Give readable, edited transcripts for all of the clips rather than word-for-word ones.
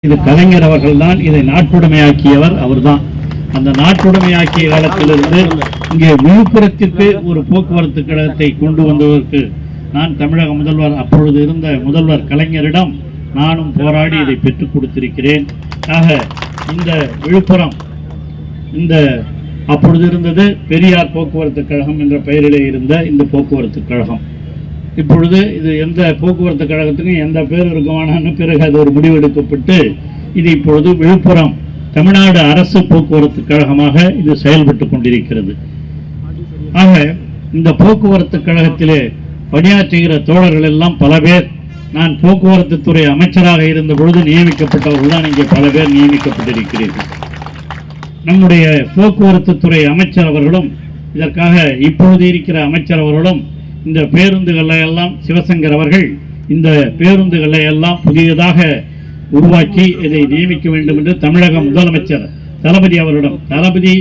இது கலைஞர் அவர்கள் தான் இதை நாட்டுடைமையாக்கியவர் அவர்தான். அந்த நாட்டுடைமையாக்கிய காலத்திலிருந்து இங்கே விழுப்புரத்திற்கு ஒரு போக்குவரத்து கழகத்தை கொண்டு வந்ததற்கு நான் தமிழக முதல்வர், அப்பொழுது இருந்த முதல்வர் கலைஞரிடம் நானும் போராடி இதை பெற்றுக் கொடுத்திருக்கிறேன். ஆக இந்த விழுப்புரம் இந்த அப்பொழுது இருந்தது பெரியார் போக்குவரத்து கழகம் என்ற பெயரிலே இருந்த இந்த போக்குவரத்து கழகம். இப்பொழுது இது எந்த போக்குவரத்து கழகத்துக்கும் எந்த பேர் இருக்குமானு பிறகு அது ஒரு முடிவெடுக்கப்பட்டு இது இப்பொழுது விழுப்புரம் தமிழ்நாடு அரசு போக்குவரத்து கழகமாக இது செயல்பட்டு கொண்டிருக்கிறது. ஆக இந்த போக்குவரத்து கழகத்திலே பணியாற்றுகிற தோழர்கள் எல்லாம் பல பேர் நான் போக்குவரத்து துறை அமைச்சராக இருந்த பொழுது நியமிக்கப்பட்டவர்கள் தான் இங்கே பல பேர் நியமிக்கப்பட்டிருக்கிறீர்கள். நம்முடைய போக்குவரத்து துறை அமைச்சர் அவர்களும் இதற்காக இப்பொழுது இருக்கிற அமைச்சர் அவர்களும் இந்த பேருந்துகளை எல்லாம் சிவசங்கர் அவர்கள் இந்த பேருந்துகளை எல்லாம் புதியதாக உருவாக்கி இதை நியமிக்க வேண்டும் என்று தமிழக முதலமைச்சர் தளபதி அவரிடம், தளபதி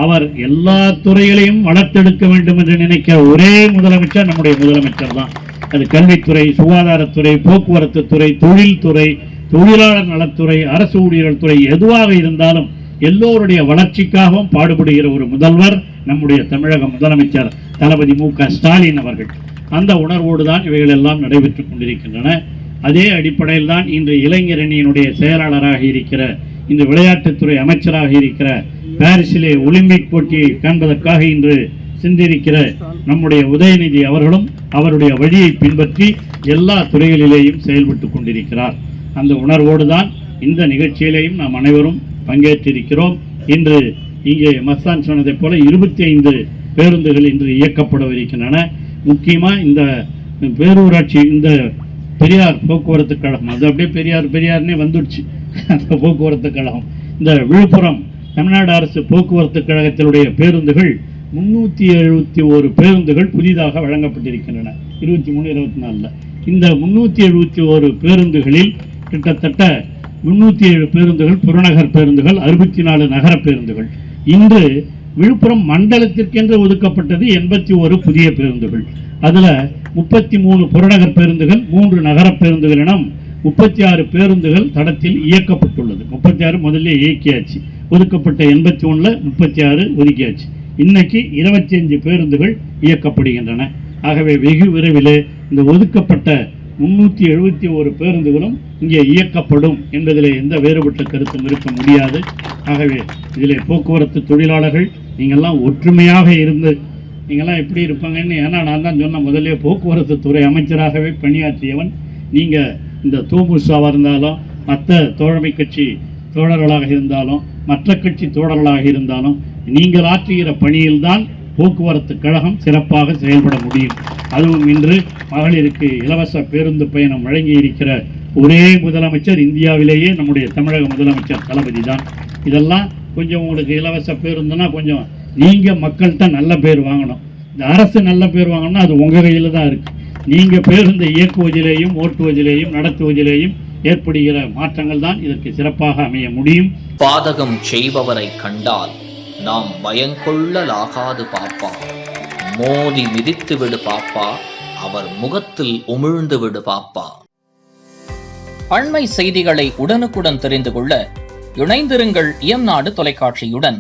அவர் எல்லா துறைகளையும் வளர்த்தெடுக்க வேண்டும் என்று நினைக்கிற ஒரே முதலமைச்சர் நம்முடைய முதலமைச்சர் தான். அது கல்வித்துறை, சுகாதாரத்துறை, போக்குவரத்து துறை, தொழில்துறை, தொழிலாளர் நலத்துறை, அரசு ஊழியர்கள் துறை எதுவாக இருந்தாலும் எல்லோருடைய வளர்ச்சிக்காகவும் பாடுபடுகிற ஒரு முதல்வர் நம்முடைய தமிழக முதலமைச்சர் தளபதி மு.க.ஸ்டாலின் அவர்கள். அந்த உணர்வோடு தான் இவைகள் எல்லாம் நடைபெற்றுக் கொண்டிருக்கின்றன. அதே அடிப்படையில் தான் இன்று இளைஞரணியினுடைய செயலாளராக இருக்கிற, இந்த விளையாட்டுத்துறை அமைச்சராக இருக்கிற, பாரிஸிலே ஒலிம்பிக் போட்டியை காண்பதற்காக இன்று சென்றிருக்கிற நம்முடைய உதயநிதி அவர்களும் அவருடைய வழியை பின்பற்றி எல்லா துறைகளிலேயும் செயல்பட்டு கொண்டிருக்கிறார். அந்த உணர்வோடு தான் இந்த நிகழ்ச்சியிலேயும் நாம் அனைவரும் பங்கேற்றிருக்கிறோம். இன்று இங்கே மஸ்தான் சொன்னதைப் போல 25 பேருந்துகள் இன்று இயக்கப்படவிருக்கின்றன. முக்கியமாக இந்த பேரூராட்சி, இந்த பெரியார் போக்குவரத்து கழகம், அது அப்படியே பெரியார்னே வந்துடுச்சு அந்த போக்குவரத்து கழகம். இந்த விழுப்புரம் தமிழ்நாடு அரசு போக்குவரத்து கழகத்தினுடைய பேருந்துகள் 371 பேருந்துகள் புதிதாக வழங்கப்பட்டிருக்கின்றன 23-24. இந்த 371 பேருந்துகளில் கிட்டத்தட்ட 307 பேருந்துகள் புறநகர் பேருந்துகள், 64 நகர பேருந்துகள். இன்று விழுப்புரம் மண்டலத்திற்கென்று ஒதுக்கப்பட்டது 81 புதிய பேருந்துகள். அதில் 33 புறநகர் பேருந்துகள், 3 நகர பேருந்துகள் என 36 பேருந்துகள் தடத்தில் இயக்கப்பட்டுள்ளது. 36 முதல்ல இயக்கியாச்சு, ஒதுக்கப்பட்ட 81 36 ஒதுக்கியாச்சு. இன்னைக்கு 25 பேருந்துகள் இயக்கப்படுகின்றன. ஆகவே வெகு விரைவில் இந்த ஒதுக்கப்பட்ட 371 பேருந்துகளும் இங்கே இயக்கப்படும் என்பதில் எந்த வேறுபட்ட கருத்தும் இருக்க முடியாது. ஆகவே இதில் போக்குவரத்து தொழிலாளர்கள் நீங்கள்லாம் ஒற்றுமையாக இருந்து நீங்கள்லாம் எப்படி இருப்பாங்கன்னு, ஏன்னா நான் தான் சொன்ன முதலே போக்குவரத்து துறை அமைச்சராகவே பணியாற்றியவன். நீங்கள் இந்த தோமுசாவாக இருந்தாலும், மற்ற தோழமை கட்சி தோழர்களாக இருந்தாலும், மற்ற கட்சி தோழர்களாக இருந்தாலும், நீங்கள் ஆற்றுகிற பணியில்தான் போக்குவரத்து கழகம் சிறப்பாக செயல்பட முடியும். அதுவும் இன்று மகளிருக்கு இலவச பேருந்து பயணம் வழங்கி இருக்கிற ஒரே முதலமைச்சர் இந்தியாவிலேயே நம்முடைய தமிழக முதலமைச்சர் தளபதி தான். இதெல்லாம் கொஞ்சம் உங்களுக்கு இலவச பேருந்துன்னா கொஞ்சம் நீங்கள் மக்கள்கிட்ட நல்ல பேர் வாங்கணும். இந்த அரசு நல்ல பேர் வாங்கணும்னா அது உங்கள் கையில் தான் இருக்குது. நீங்கள் பேருந்து இயக்குவதிலேயும் ஓட்டுவதிலேயும் நடத்துவதிலேயும் ஏற்படுகிற மாற்றங்கள் தான் இதற்கு சிறப்பாக அமைய முடியும். பாதகம் செய்பவரை கண்டால் நாம் பயங்கொள்ளலாகாது பாப்பா, மோதி மிதித்து விடு பாப்பா, அவர் முகத்தில் உமிழ்ந்து விடு பாப்பா. அண்மை செய்திகளை உடனுக்குடன் தெரிந்து கொள்ள இணைந்திருங்கள் இயம்நாடு தொலைக்காட்சியுடன்.